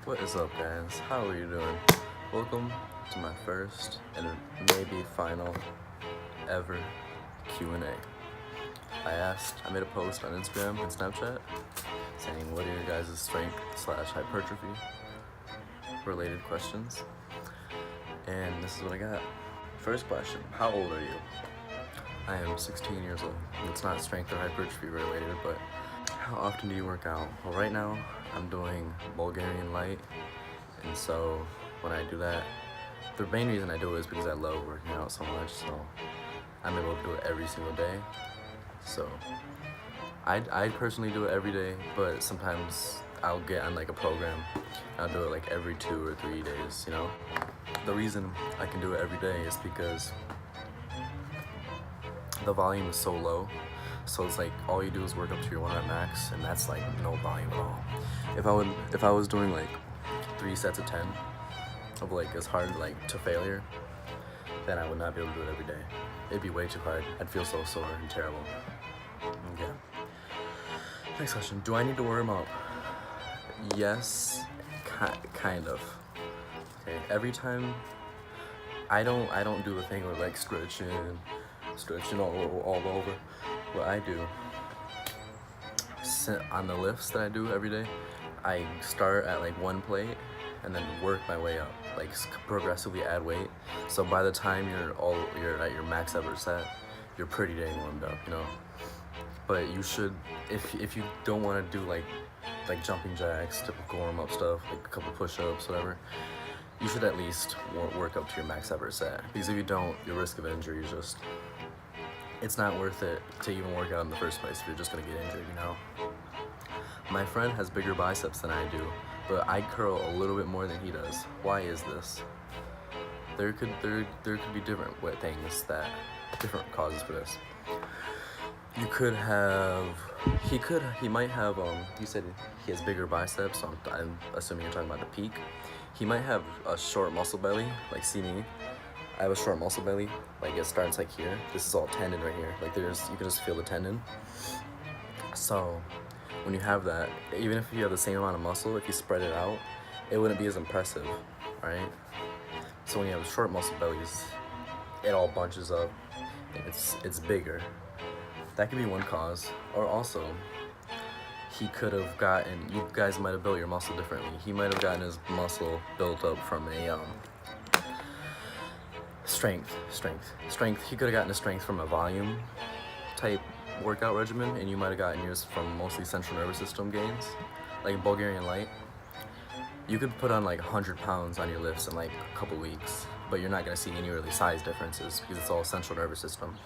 What is up, guys? How are you doing? Welcome to my first and maybe final ever Q&A. I made a post on Instagram and Snapchat saying what are your guys' strength / hypertrophy related questions, and this is what I got. First question, how old are you? I am 16 years old. It's not strength or hypertrophy related, but how often do you work out? Well, right now I'm doing Bulgarian light, and so when I do that, the main reason I do it is because I love working out so much, so I'm able to do it every single day. So I personally do it every day, but sometimes I'll get on like a program and I'll do it like every 2 or 3 days, you know? The reason I can do it every day is because the volume is so low, so it's like all you do is work up to your 1 rep max, and that's like no volume at all. If I was doing like 3 sets of 10 of like as hard like to failure, then I would not be able to do it every day. It'd be way too hard. I'd feel so sore and terrible. Okay. Next question, do I need to warm up? Yes, kind of. Okay, every time I don't do the thing where like stretching all over. What I do on the lifts that I do every day, I start at like 1 plate and then work my way up, like progressively add weight. So by the time you're at your max ever set, you're pretty dang warmed up, you know. But you should, if you don't want to do like jumping jacks, typical warm up stuff, like a couple push-ups, whatever, you should at least work up to your max ever set, because if you don't, your risk of injury is just, it's not worth it to even work out in the first place if you're just gonna get injured, you know? My friend has bigger biceps than I do, but I curl a little bit more than he does. Why is this? There could be different things, different causes for this. You could have, he might have, you said he has bigger biceps, so I'm assuming you're talking about the peak. He might have a short muscle belly, like see me. I have a short muscle belly, like it starts like here. This is all tendon right here. Like you can just feel the tendon. So when you have that, even if you have the same amount of muscle, if you spread it out, it wouldn't be as impressive, right? So when you have short muscle bellies, it all bunches up, and it's bigger. That could be one cause. Or also, he could have gotten, you guys might have built your muscle differently. He might have gotten his muscle built up from a strength. He could have gotten his strength from a volume type workout regimen, and you might have gotten yours from mostly central nervous system gains, like Bulgarian light. You could put on like 100 pounds on your lifts in like a couple weeks, but you're not gonna see any really size differences because it's all central nervous system.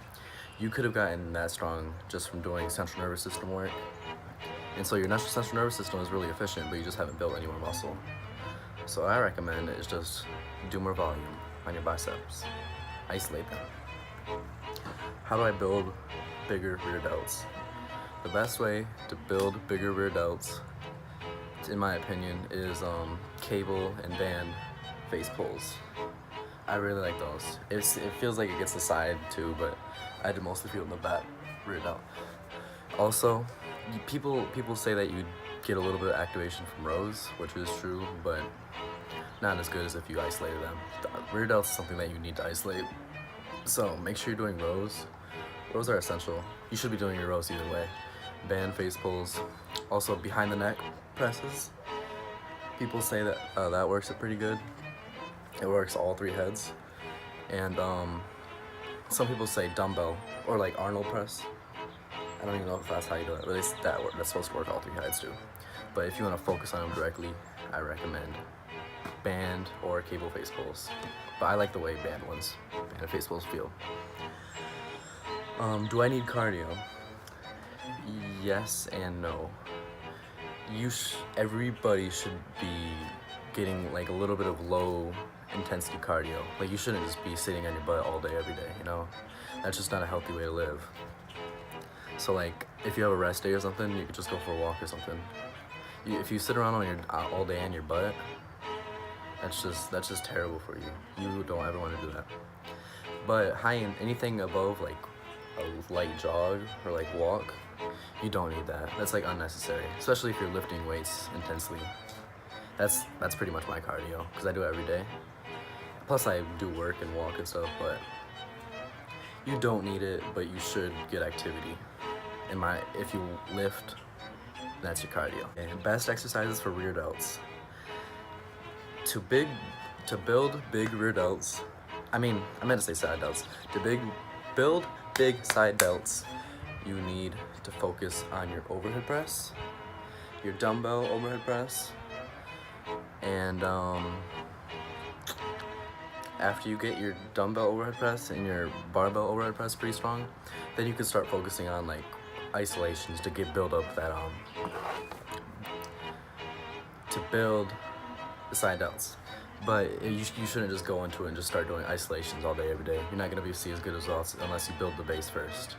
You could have gotten that strong just from doing central nervous system work, and so your central nervous system is really efficient, but you just haven't built any more muscle. So what I recommend is just do more volume on your biceps. Isolate them. How do I build bigger rear delts? The best way to build bigger rear delts, in my opinion, is cable and band face pulls. I really like those. It feels like it gets the side too, but I mostly feel in the back rear delt. Also, people say that you get a little bit of activation from rows, which is true, but not as good as if you isolated them. The rear delts is something that you need to isolate, so make sure you're doing rows. Rows are essential. You should be doing your rows either way. Band face pulls. Also behind the neck presses. People say that that works it pretty good. It works all 3 heads. And some people say dumbbell or like Arnold press. I don't even know if that's how you do it, but that's supposed to work all 3 heads too. But if you want to focus on them directly, I recommend band or cable face pulls. But I like the way band and face pulls feel. Do I need cardio? Yes and no. Everybody should be getting like a little bit of low intensity cardio. Like you shouldn't just be sitting on your butt all day every day, you know? That's just not a healthy way to live. So like if you have a rest day or something, you could just go for a walk or something. If you sit around all day on your butt, that's just terrible for you. You don't ever want to do that. But anything above like a light jog or like walk, you don't need that. That's like unnecessary, especially if you're lifting weights intensely. That's pretty much my cardio, because I do it every day. Plus I do work and walk and stuff, but you don't need it, but you should get activity. If you lift, that's your cardio. And best exercises for rear delts. To build big rear delts, I meant to say side delts. Build big side delts, you need to focus on your overhead press, your dumbbell overhead press, and after you get your dumbbell overhead press and your barbell overhead press pretty strong, then you can start focusing on like isolations to build up that to build the side delts. But you shouldn't just go into it and just start doing isolations all day every day. You're not gonna see as good results unless you build the base first.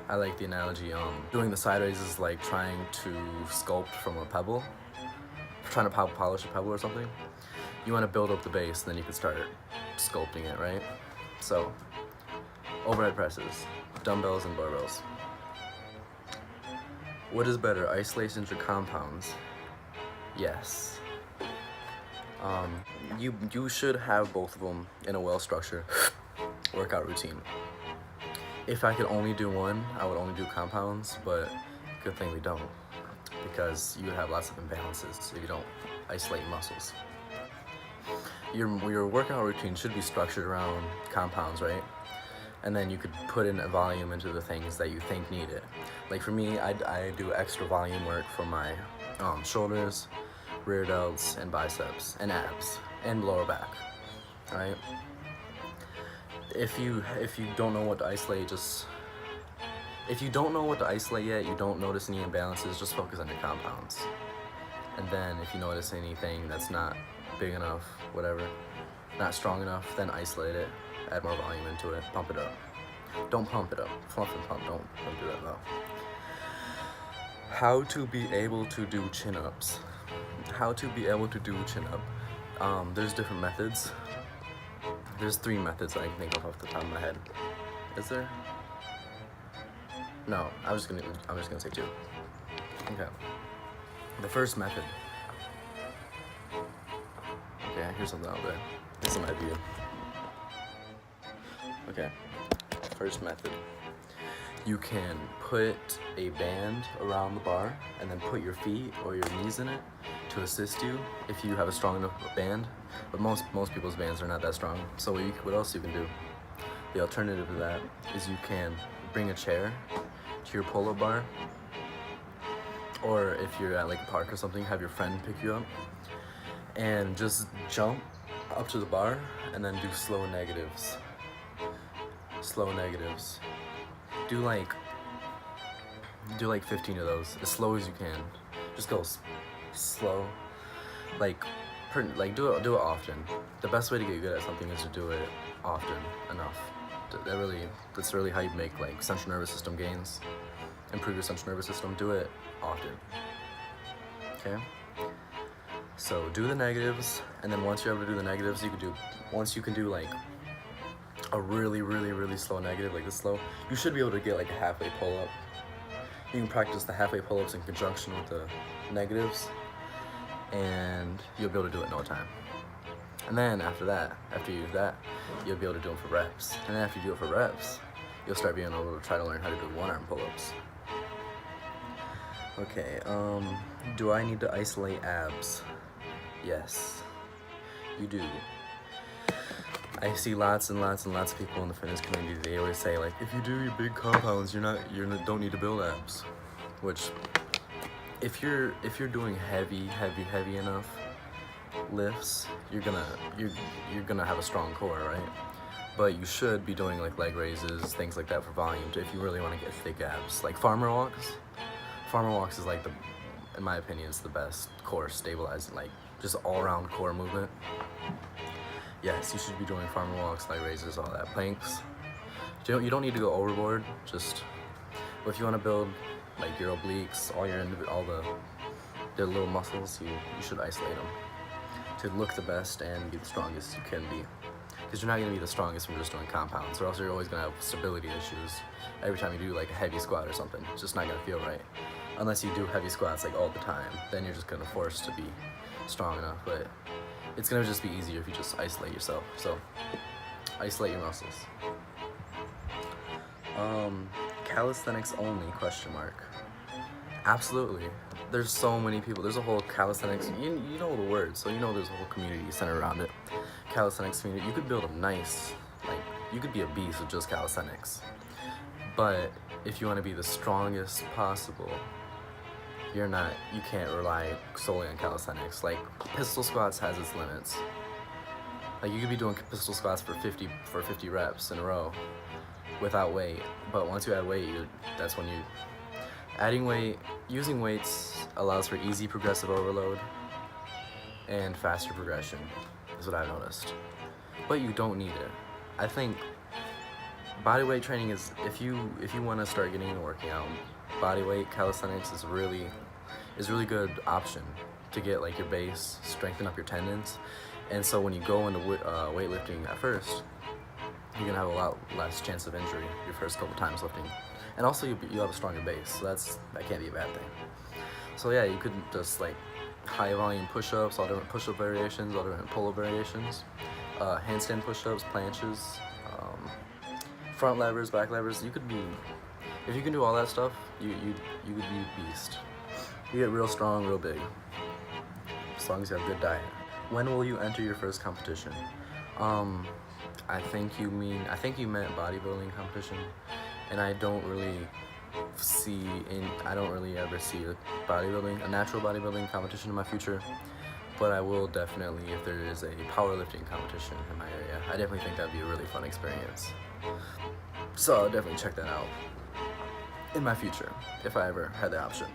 I like the analogy, doing the side raises is like trying to sculpt from a pebble, trying to polish a pebble or something. You want to build up the base, and then you can start sculpting it, right? So, overhead presses, dumbbells and barbells. What is better, isolations or compounds? Yes. You should have both of them in a well-structured workout routine. If I could only do one, I would only do compounds, but good thing we don't, because you would have lots of imbalances if you don't isolate muscles. Your workout routine should be structured around compounds, right? And then you could put in a volume into the things that you think need it. Like for me, I do extra volume work for my shoulders, rear delts, and biceps, and abs, and lower back, right? If you don't know what to isolate, if you don't know what to isolate yet, you don't notice any imbalances, just focus on your compounds. And then if you notice anything that's not big enough, whatever, not strong enough, then isolate it, add more volume into it, pump it up. Don't pump it up, fluff and pump, don't do that though. How to be able to do chin-ups. How to be able to do chin-up. There's different methods. There's 3 methods I can think of off the top of my head. Is there? No, I'm just gonna say 2. Okay. The first method. Okay, here's something out there. This is my view. Okay. First method. You can put a band around the bar and then put your feet or your knees in it to assist you if you have a strong enough band. But most people's bands are not that strong. So what else you can do? The alternative to that is you can bring a chair to your pull-up bar, or if you're at like a park or something, have your friend pick you up and just jump up to the bar and then do slow negatives. Slow negatives. Do like 15 of those, as slow as you can. Just go slow, do it often. The best way to get good at something is to do it often enough. That's really how you make like central nervous system gains. Improve your central nervous system. Do it often. Okay. So do the negatives, and then once you're able to do the negatives, once you can do like a really slow negative, like this slow, you should be able to get like a halfway pull-up. You can practice the halfway pull-ups in conjunction with the negatives, and you'll be able to do it in no time. And then after you do that, you'll be able to do them for reps. And then after you do it for reps, you'll start being able to try to learn how to do one-arm pull-ups. Okay, do I need to isolate abs? Yes, you do. I see lots and lots of people in the fitness community. They always say like, if you do your big compounds, you don't need to build abs. Which, if you're doing heavy enough lifts, you're gonna have a strong core, right? But you should be doing like leg raises, things like that for volume, if you really want to get thick abs. Like farmer walks. Farmer walks is like in my opinion, it's the best core stabilizing, like just all-around core movement. Yes, you should be doing farmer walks, leg raises, all that. Planks. You don't need to go overboard. Just, if you want to build like your obliques, all the little muscles, you should isolate them to look the best and be the strongest you can be. Because you're not going to be the strongest from just doing compounds, or else you're always going to have stability issues every time you do like a heavy squat or something. It's just not going to feel right. Unless you do heavy squats like all the time, then you're just going to force to be strong enough, but it's gonna just be easier if you just isolate yourself. So isolate your muscles. Calisthenics only, question mark. Absolutely. There's so many people. There's a whole calisthenics, you know the word, so you know there's a whole community centered around it. Calisthenics community. You could build a nice, like, you could be a beast with just calisthenics. But if you want to be the strongest possible, you can't rely solely on calisthenics. Like, pistol squats has its limits. Like, you could be doing pistol squats for 50 reps in a row without weight, but once you add weight, that's when you adding weight. Using weights allows for easy progressive overload and faster progression, is what I've noticed. But you don't need it. I think bodyweight training is, if you want to start getting into working out, bodyweight calisthenics is really good option to get like your base, strengthen up your tendons, and so when you go into weightlifting at first, you're gonna have a lot less chance of injury your first couple times lifting, and also you have a stronger base, so that can't be a bad thing. So yeah, you could just like high volume push-ups, all different push-up variations, all different pull-up variations, handstand push-ups, planches, front levers, back levers. You could be, if you can do all that stuff, you could be a beast. You get real strong, real big, as long as you have good diet. When will you enter your first competition? I think you meant bodybuilding competition, and I don't really ever see a natural bodybuilding competition in my future, but I will definitely, if there is a powerlifting competition in my area, I definitely think that'd be a really fun experience. So I'll definitely check that out in my future, if I ever had the option.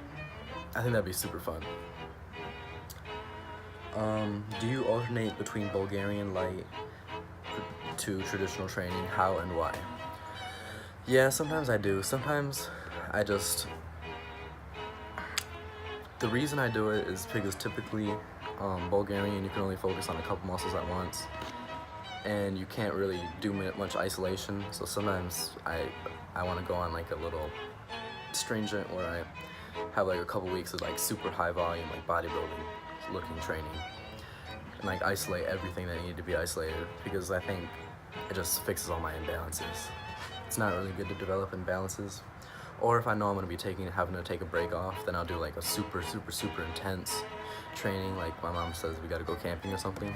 I think that'd be super fun. Do you alternate between Bulgarian light to traditional training? How and why? Yeah, sometimes I do. Sometimes I just... The reason I do it is because typically Bulgarian, you can only focus on a couple muscles at once, and you can't really do much isolation. So sometimes I want to go on like a little stringent, where I have like a couple weeks of like super high volume, like bodybuilding looking training, and like isolate everything that needed to be isolated, because I think it just fixes all my imbalances. It's not really good to develop imbalances. Or if I know I'm going to be having to take a break off, then I'll do like a super intense training. Like my mom says, we got to go camping or something,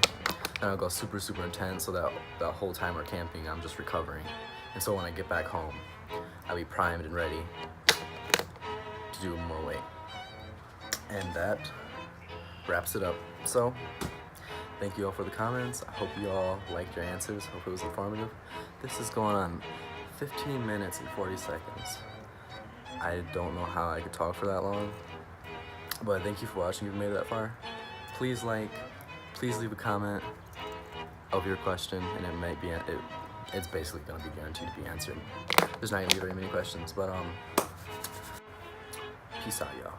and I'll go super intense, so that the whole time we're camping, I'm just recovering. And so when I get back home, I'll be primed and ready to do more weight. And that wraps it up. So thank you all for the comments. I hope you all liked your answers. Hope it was informative. This is going on 15 minutes and 40 seconds. I don't know how I could talk for that long, but thank you for watching if you made it that far. Please please leave a comment of your question, and it's basically gonna be guaranteed to be answered. There's not gonna be very many questions, but peace out, y'all.